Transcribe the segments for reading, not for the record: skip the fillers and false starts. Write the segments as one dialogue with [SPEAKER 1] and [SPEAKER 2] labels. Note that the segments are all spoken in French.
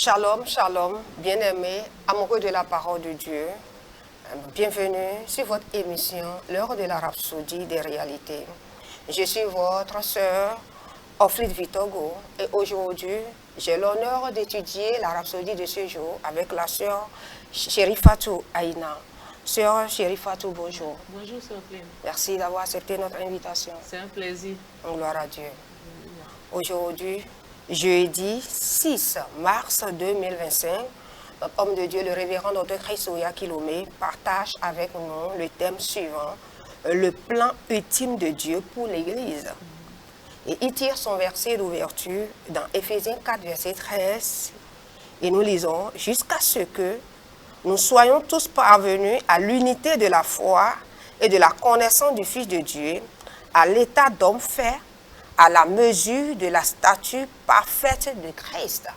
[SPEAKER 1] Shalom, shalom, bien-aimés, amoureux de la parole de Dieu. Bienvenue sur votre émission, l'heure de la rhapsodie des réalités. Je suis votre sœur, Oflite Vitogo, et aujourd'hui, j'ai l'honneur d'étudier la rhapsodie de ce jour avec la sœur Chérifatou Aïna. Sœur Chérifatou, bonjour.
[SPEAKER 2] Bonjour, sœur Clem.
[SPEAKER 1] Merci d'avoir accepté notre invitation.
[SPEAKER 2] C'est un plaisir.
[SPEAKER 1] Gloire à Dieu. Aujourd'hui, jeudi 6 mars 2025, notre homme de Dieu, le révérend Dr Christouya Kilomé, partage avec nous le thème suivant, le plan ultime de Dieu pour l'Église. Et il tire son verset d'ouverture dans Éphésiens 4, verset 13, et nous lisons, jusqu'à ce que nous soyons tous parvenus à l'unité de la foi et de la connaissance du Fils de Dieu, à l'état d'homme fait, à la mesure de la stature parfaite de Christ.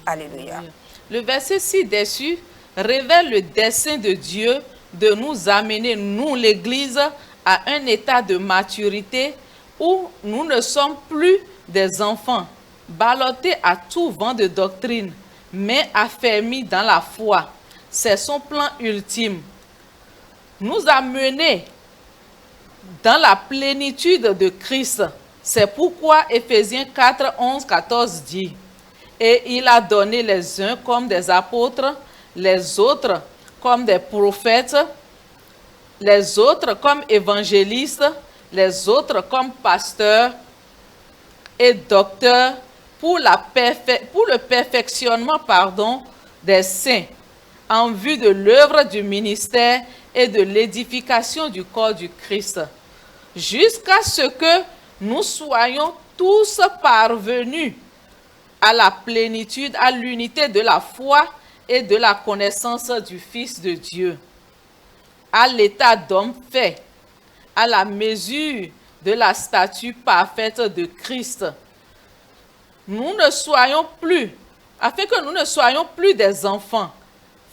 [SPEAKER 1] Alléluia.
[SPEAKER 2] Le verset 6 dessus révèle le dessein de Dieu de nous amener, nous l'Église, à un état de maturité où nous ne sommes plus des enfants, ballottés à tout vent de doctrine, mais affermis dans la foi. C'est son plan ultime. Nous amener dans la plénitude de Christ. C'est pourquoi Éphésiens 4, 11, 14 dit « Et il a donné les uns comme des apôtres, les autres comme des prophètes, les autres comme évangélistes, les autres comme pasteurs et docteurs pour le perfectionnement des saints, en vue de l'œuvre du ministère et de l'édification du corps du Christ, jusqu'à ce que nous soyons tous parvenus à la plénitude, à l'unité de la foi et de la connaissance du Fils de Dieu, à l'état d'homme fait, à la mesure de la stature parfaite de Christ. Nous ne soyons plus, afin que nous ne soyons plus des enfants,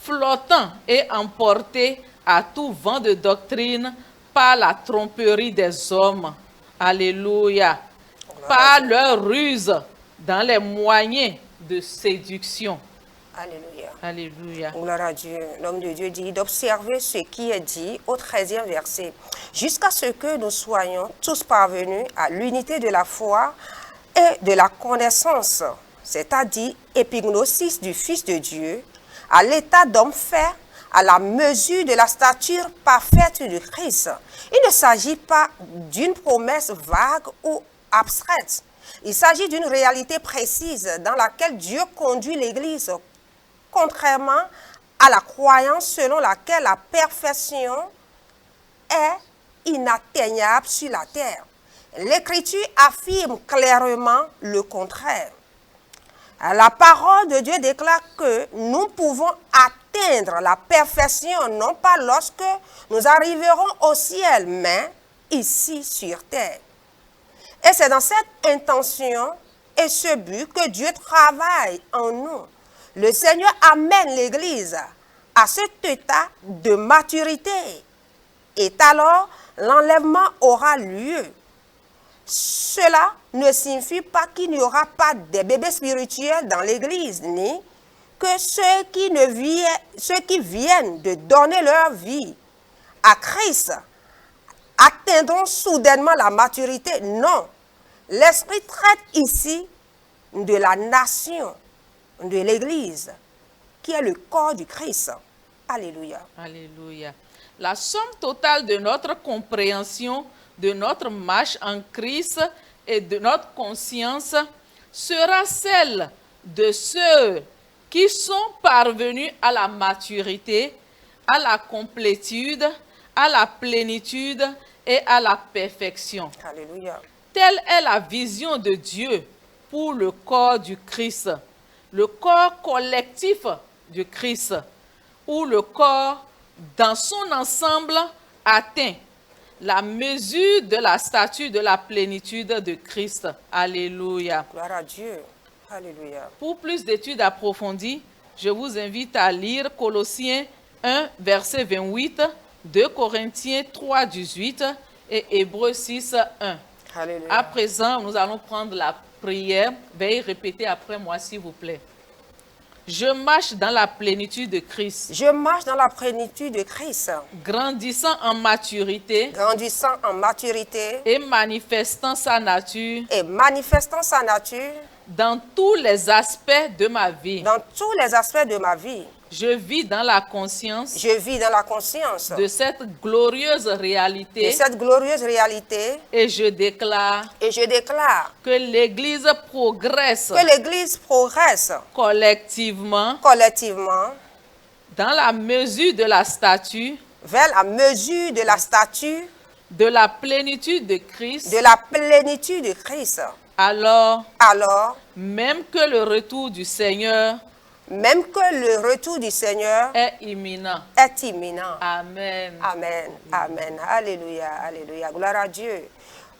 [SPEAKER 2] flottants et emportés à tout vent de doctrine par la tromperie des hommes. Alléluia. Par leur ruse dans les moyens de séduction.
[SPEAKER 1] Alléluia.
[SPEAKER 2] Alléluia.
[SPEAKER 1] Gloire à Dieu. L'homme de Dieu dit d'observer ce qui est dit au 13e verset. Jusqu'à ce que nous soyons tous parvenus à l'unité de la foi et de la connaissance, c'est-à-dire épignosis du Fils de Dieu, à l'état d'homme fait, à la mesure de la stature parfaite de Christ. Il ne s'agit pas d'une promesse vague ou abstraite. Il s'agit d'une réalité précise dans laquelle Dieu conduit l'Église, contrairement à la croyance selon laquelle la perfection est inatteignable sur la terre. L'Écriture affirme clairement le contraire. La parole de Dieu déclare que nous pouvons atteindre la perfection, non pas lorsque nous arriverons au ciel, mais ici sur terre. Et c'est dans cette intention et ce but que Dieu travaille en nous. Le Seigneur amène l'Église à cet état de maturité. Et alors, l'enlèvement aura lieu. Cela ne signifie pas qu'il n'y aura pas de bébés spirituels dans l'Église, ni que ceux qui viennent de donner leur vie à Christ atteindront soudainement la maturité. Non. L'Esprit traite ici de la nation, de l'Église, qui est le corps du Christ. Alléluia.
[SPEAKER 2] Alléluia. La somme totale de notre compréhension, de notre marche en Christ et de notre conscience sera celle de ceux qui sont parvenus à la maturité, à la complétude, à la plénitude et à la perfection.
[SPEAKER 1] Alléluia.
[SPEAKER 2] Telle est la vision de Dieu pour le corps du Christ, le corps collectif du Christ, où le corps dans son ensemble atteint la mesure de la stature de la plénitude de Christ. Alléluia.
[SPEAKER 1] Gloire à Dieu. Alléluia.
[SPEAKER 2] Pour plus d'études approfondies, je vous invite à lire Colossiens 1, verset 28, 2 Corinthiens 3, 18 et Hébreux 6, 1.
[SPEAKER 1] Alléluia.
[SPEAKER 2] À présent, nous allons prendre la prière. Veuillez répéter après moi, s'il vous plaît. Je marche dans la plénitude de Christ,
[SPEAKER 1] Je marche dans la plénitude de Christ,
[SPEAKER 2] grandissant en maturité
[SPEAKER 1] grandissant en maturité
[SPEAKER 2] et manifestant sa nature
[SPEAKER 1] et manifestant sa nature
[SPEAKER 2] dans tous les aspects de ma vie.
[SPEAKER 1] dans tous les aspects de ma vie.
[SPEAKER 2] Je vis dans la conscience
[SPEAKER 1] Je vis dans la conscience
[SPEAKER 2] de cette glorieuse
[SPEAKER 1] de
[SPEAKER 2] réalité
[SPEAKER 1] cette glorieuse réalité
[SPEAKER 2] et je déclare
[SPEAKER 1] et je déclare
[SPEAKER 2] que l'Église progresse
[SPEAKER 1] que l'Église progresse
[SPEAKER 2] collectivement
[SPEAKER 1] collectivement
[SPEAKER 2] dans la mesure de la stature
[SPEAKER 1] vers la mesure de la stature
[SPEAKER 2] de la plénitude de Christ.
[SPEAKER 1] de la plénitude de Christ.
[SPEAKER 2] Alors,
[SPEAKER 1] Alors,
[SPEAKER 2] même que le retour du Seigneur
[SPEAKER 1] même que le retour du Seigneur
[SPEAKER 2] est imminent.
[SPEAKER 1] est imminent.
[SPEAKER 2] Amen.
[SPEAKER 1] Amen. Amen. Alléluia. Alléluia. Gloire à Dieu.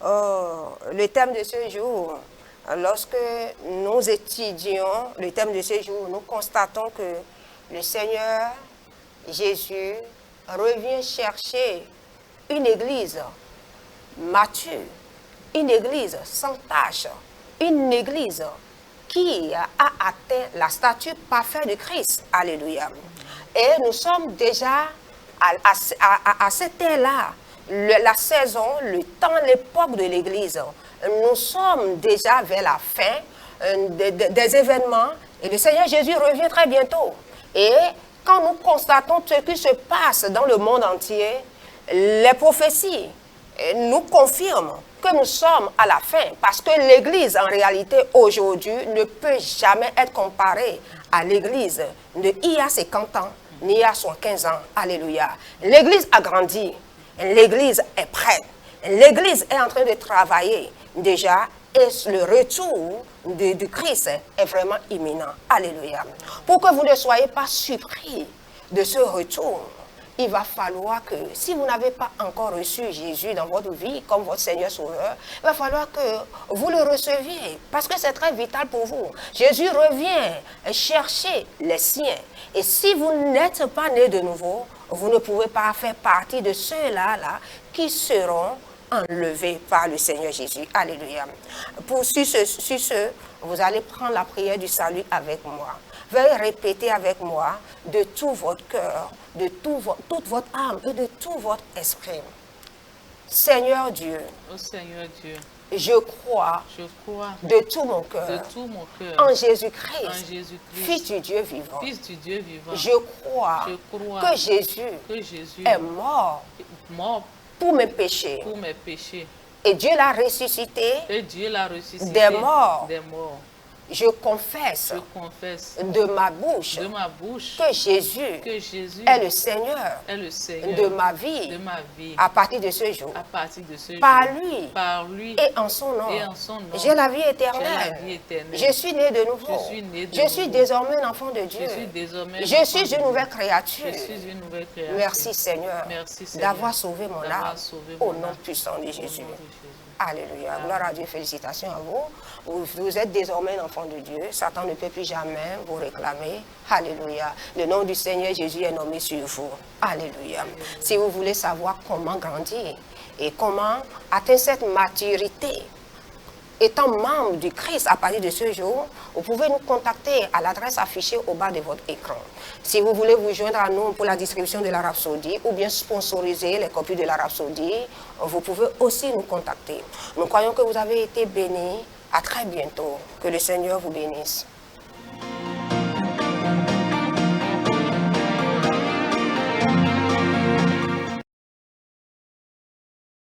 [SPEAKER 1] Oh, le thème de ce jour, lorsque nous étudions le thème de ce jour, nous constatons que le Seigneur Jésus revient chercher une église mature, une église sans tache, une église qui a atteint la stature parfaite de Christ. Alléluia. Et nous sommes déjà à cette ère-là, la saison, le temps, l'époque de l'Église. Nous sommes déjà vers la fin des événements et le Seigneur Jésus revient très bientôt. Et quand nous constatons ce qui se passe dans le monde entier, les prophéties nous confirment que nous sommes à la fin, parce que l'Église, en réalité, aujourd'hui, ne peut jamais être comparée à l'Église d'il y a 50 ans, ni il y a 75 ans. Alléluia. L'Église a grandi, l'Église est prête, l'Église est en train de travailler déjà, et le retour de Christ est vraiment imminent. Alléluia. Pour que vous ne soyez pas surpris de ce retour, il va falloir que, si vous n'avez pas encore reçu Jésus dans votre vie comme votre Seigneur Sauveur, il va falloir que vous le receviez, parce que c'est très vital pour vous. Jésus revient chercher les siens. Et si vous n'êtes pas né de nouveau, vous ne pouvez pas faire partie de ceux-là qui seront enlevés par le Seigneur Jésus. Alléluia. Sur ce, vous allez prendre la prière du salut avec moi. Veuillez répéter avec moi de tout votre cœur, de toute votre âme et de tout votre esprit. Seigneur Dieu,
[SPEAKER 2] Ô Seigneur Dieu,
[SPEAKER 1] je crois
[SPEAKER 2] je crois
[SPEAKER 1] de tout mon
[SPEAKER 2] de
[SPEAKER 1] cœur
[SPEAKER 2] tout mon cœur
[SPEAKER 1] en
[SPEAKER 2] en
[SPEAKER 1] Jésus-Christ,
[SPEAKER 2] Jésus-Christ,
[SPEAKER 1] Fils du Dieu vivant.
[SPEAKER 2] Fils du Dieu vivant.
[SPEAKER 1] Je crois
[SPEAKER 2] Je crois
[SPEAKER 1] que Jésus
[SPEAKER 2] que Jésus
[SPEAKER 1] est mort
[SPEAKER 2] mort
[SPEAKER 1] pour mes péchés
[SPEAKER 2] pour mes péchés
[SPEAKER 1] et Dieu l'a ressuscité.
[SPEAKER 2] et Dieu l'a ressuscité
[SPEAKER 1] Des morts.
[SPEAKER 2] des morts.
[SPEAKER 1] Je confesse
[SPEAKER 2] Je confesse
[SPEAKER 1] de ma bouche
[SPEAKER 2] de ma bouche
[SPEAKER 1] que Jésus
[SPEAKER 2] que Jésus
[SPEAKER 1] est le Seigneur
[SPEAKER 2] est le Seigneur
[SPEAKER 1] de ma vie
[SPEAKER 2] de ma vie.
[SPEAKER 1] à partir de ce jour.
[SPEAKER 2] À partir de ce
[SPEAKER 1] Par
[SPEAKER 2] jour,
[SPEAKER 1] lui
[SPEAKER 2] par lui
[SPEAKER 1] et en son nom,
[SPEAKER 2] et en son nom,
[SPEAKER 1] j'ai la vie
[SPEAKER 2] j'ai la
[SPEAKER 1] éternelle.
[SPEAKER 2] vie éternelle.
[SPEAKER 1] Je suis né de nouveau.
[SPEAKER 2] Je suis né de
[SPEAKER 1] Je suis
[SPEAKER 2] nouveau.
[SPEAKER 1] désormais un enfant de Dieu.
[SPEAKER 2] Je suis désormais
[SPEAKER 1] Je
[SPEAKER 2] l'enfant
[SPEAKER 1] suis
[SPEAKER 2] de
[SPEAKER 1] une
[SPEAKER 2] Dieu.
[SPEAKER 1] nouvelle créature.
[SPEAKER 2] Je suis une nouvelle créature.
[SPEAKER 1] Merci Seigneur,
[SPEAKER 2] Merci, Seigneur,
[SPEAKER 1] d'avoir sauvé mon
[SPEAKER 2] d'avoir
[SPEAKER 1] âme
[SPEAKER 2] sauvé
[SPEAKER 1] au
[SPEAKER 2] mon
[SPEAKER 1] nom
[SPEAKER 2] âme.
[SPEAKER 1] puissant de
[SPEAKER 2] Au
[SPEAKER 1] Jésus.
[SPEAKER 2] nom de Jésus.
[SPEAKER 1] Alléluia. Gloire à Dieu. Félicitations à vous. Vous êtes désormais un enfant de Dieu. Satan ne peut plus jamais vous réclamer. Alléluia. Le nom du Seigneur Jésus est nommé sur vous. Alléluia. Si vous voulez savoir comment grandir et comment atteindre cette maturité, étant membre du Christ à partir de ce jour, vous pouvez nous contacter à l'adresse affichée au bas de votre écran. Si vous voulez vous joindre à nous pour la distribution de la Rhapsodie ou bien sponsoriser les copies de la Rhapsodie, vous pouvez aussi nous contacter. Nous croyons que vous avez été bénis. À très bientôt. Que le Seigneur vous bénisse.